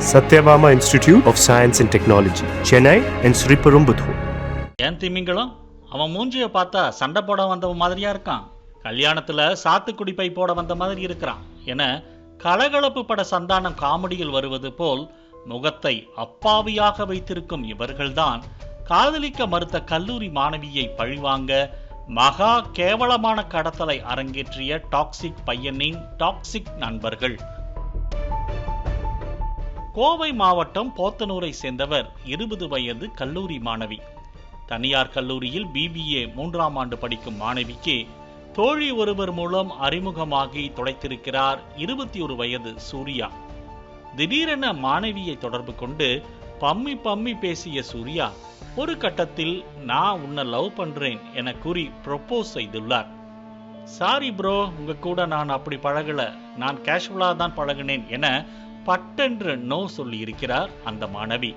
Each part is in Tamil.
Satyabama Institute of Science and Technology, Chennai and Sriperumbudur. ஏன் திமிங்கலம் அவன் மூஞ்சியை பார்த்தா சண்டை போட வந்த மாதிரியா இருக்கான், கல்யாணத்துல சாத்துக்குடி பை போட வந்த மாதிரி இருக்கிறான் என கலகலப்பு பட சந்தானம் காமெடியில் வருவது போல் முகத்தை அப்பாவியாக வைத்திருக்கும் இவர்கள்தான் காதலிக்க மறுத்த கல்லூரி மாணவியை பழிவாங்க மகா கேவலமான கடத்தலை அரங்கேற்றிய டாக்ஸிக் பையனின் டாக்ஸிக் நண்பர்கள். கோவை மாவட்டம் போத்தனூரை சேர்ந்தவர் 20 வயது கல்லூரி மாணவி. தனியார் கல்லூரியில் BBA 3ஆம் ஆண்டு படிக்கும் மாணவிக்கு தோழி ஒருவர் மூலம் அறிமுகமாகி தொலைத்திருக்கிறார் 21 வயது சூர்யா. திடீரென மாணவியை தொடர்பு கொண்டு பம்மி பேசிய சூர்யா ஒரு கட்டத்தில் நான் உன்னை லவ் பண்றேன் என கூறி ப்ரொபோஸ் செய்துள்ளார். சாரி ப்ரோ, உங்க கூட நான் அப்படி பழகல, நான் கேஷுவலா தான் பழகினேன் என பட்டென்று நோ சொல்லி இருக்கிறார் அந்த மாணவி.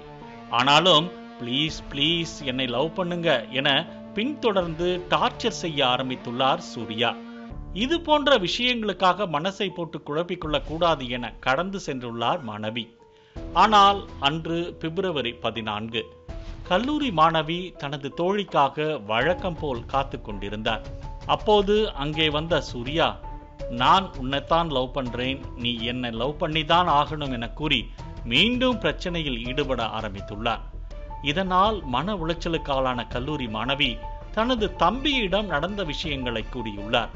ஆனாலும் ப்ளீஸ் என்னை லவ் பண்ணுங்க என பின்தொடர்ந்து டார்ச்சர் செய்ய ஆரம்பித்துள்ளார் சூர்யா. இது போன்ற விஷயங்களுக்காக மனசை போட்டு குழப்பிக்கொள்ள கூடாது என கடந்து சென்றுள்ளார் மாணவி. ஆனால் அன்று பிப்ரவரி 14 கல்லூரி மாணவி தனது தோழிக்காக வழக்கம் போல் காத்து கொண்டிருந்தார். அப்போது அங்கே வந்த சூர்யா, நான் உன்னைத்தான் லவ் பண்றேன், நீ என்னை லவ் பண்ணிதான் ஆகணும் என கூறி மீண்டும் பிரச்சனையில் ஈடுபட ஆரம்பித்துள்ளார். இதனால் மன உளைச்சலுக்கு ஆளான கல்லூரி மாணவி தனது தம்பியிடம் நடந்த விஷயங்களை கூறியுள்ளார்.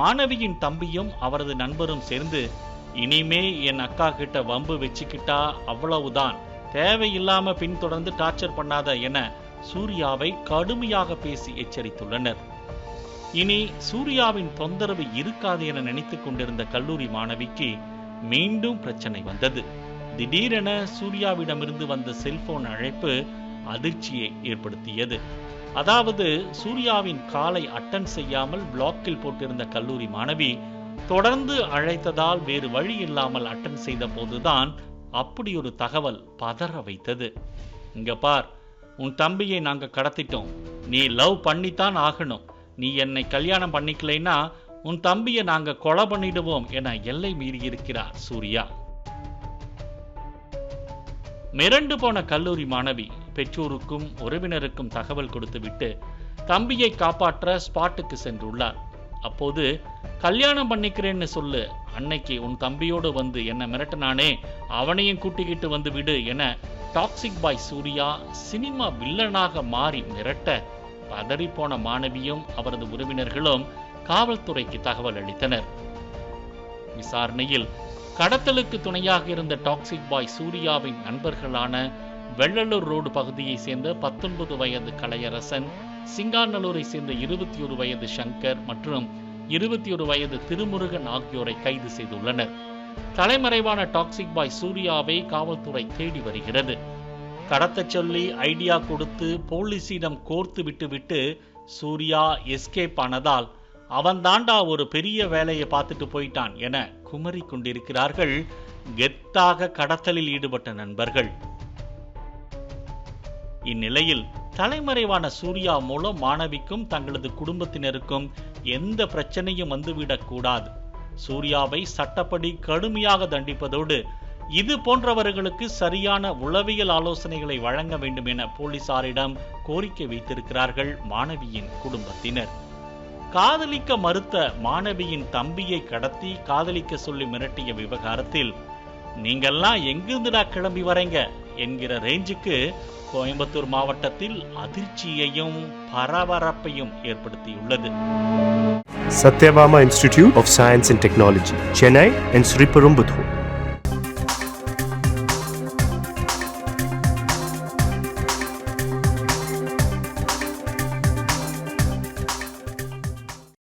மாணவியின் தம்பியும் அவரது நண்பரும் சேர்ந்து, இனிமே என் அக்கா கிட்ட வம்பு வச்சுக்கிட்டா அவ்வளவுதான், தேவையில்லாம பின்தொடர்ந்து டார்ச்சர் பண்ணாத என சூர்யாவை கடுமையாக பேசி எச்சரித்துள்ளனர். இனி சூர்யாவின் தொந்தரவு இருக்காது என நினைத்துக் கொண்டிருந்த கல்லூரி மாணவிக்கு மீண்டும் பிரச்சனை வந்தது. திடீரென சூர்யாவிடமிருந்து வந்த செல்போன் அழைப்பு அதிர்ச்சியை ஏற்படுத்தியது. அதாவது சூர்யாவின் காலை அட்டன் செய்யாமல் பிளாக்கில் போட்டிருந்த கல்லூரி மாணவி தொடர்ந்து அழைத்ததால் வேறு வழி இல்லாமல் அட்டன் செய்த போதுதான் அப்படி ஒரு தகவல் பதற வைத்தது. இங்க பார், உன் தம்பியை நாங்க கடத்திட்டோம், நீ லவ் பண்ணித்தான் ஆகணும், நீ என்னை கல்யாணம் பண்ணிக்கலைன்னா உன் தம்பியை நாங்க கொலை பண்ணிடுவோம் என எல்லை மீறியிருக்கிறார் சூர்யா. மிரண்டு போன கல்லூரி மாணவி பெற்றோருக்கும் உறவினருக்கும் தகவல் கொடுத்துவிட்டு தம்பியை காப்பாற்ற ஸ்பாட்டுக்கு சென்றுள்ளார். அப்போது கல்யாணம் பண்ணிக்கிறேன்னு சொல்லு, அன்னைக்கு உன் தம்பியோடு வந்து என்ன மிரட்டினானே அவனையும் கூட்டிக்கிட்டு வந்து விடு என டாக்ஸிக் பாய் சூர்யா சினிமா வில்லனாக மாறி மிரட்ட பதறிப்போன மாணவியும் அவரது உறவினர்களும் காவல்துறைக்கு தகவல் அளித்தனர். விசாரணையில் கடத்தலுக்கு துணையாக இருந்த டாக்ஸிக் பாய் சூர்யாவின் நண்பர்களான வெள்ளலூர் ரோடு பகுதியை சேர்ந்த 19 வயது கலையரசன், சிங்காநல்லூரை சேர்ந்த 21 வயது சங்கர் மற்றும் 21 வயது திருமுருகன் ஆகியோரை கைது செய்துள்ளனர். தலைமறைவான டாக்ஸிக் பாய் சூர்யாவை காவல்துறை தேடி வருகிறது. கடத்த சொல்லி ஐடியா கொடுத்து போலீசிடம் கோர்த்து விட்டு சூர்யா எஸ்கேப் ஆனதால் அவன் தாண்டா ஒரு பெரிய வேலையை பார்த்துட்டு போயிட்டான் என குமரி கொண்டிருக்கிறார்கள் கெத்தாக கடத்தலில் ஈடுபட்ட நண்பர்கள். இந்நிலையில் தலைமறைவான சூர்யா மூலம் மாணவிக்கும் தங்களது குடும்பத்தினருக்கும் எந்த பிரச்சனையும் வந்துவிடக் கூடாது, சூர்யாவை சட்டப்படி கடுமையாக தண்டிப்பதோடு இது போன்றவர்களுக்கு சரியான உளவியல் ஆலோசனைகளை வழங்க வேண்டும் என போலீசாரிடம் கோரிக்கை வைத்திருக்கிறார்கள் மாணவியின் குடும்பத்தினர். காதலிக்க மறுத்த மாணவியின் தம்பியை கடத்தி காதலிக்க சொல்லி மிரட்டிய விவகாரத்தில் நீங்கெல்லாம் எங்கிருந்துடா கிளம்பி வரீங்க என்கிற ரேஞ்சுக்கு கோயம்புத்தூர் மாவட்டத்தில் அதிர்ச்சியையும் பரபரப்பையும் ஏற்படுத்தியுள்ளது. Satyabama Institute of Science and Technology, Chennai and Sriperumbudur.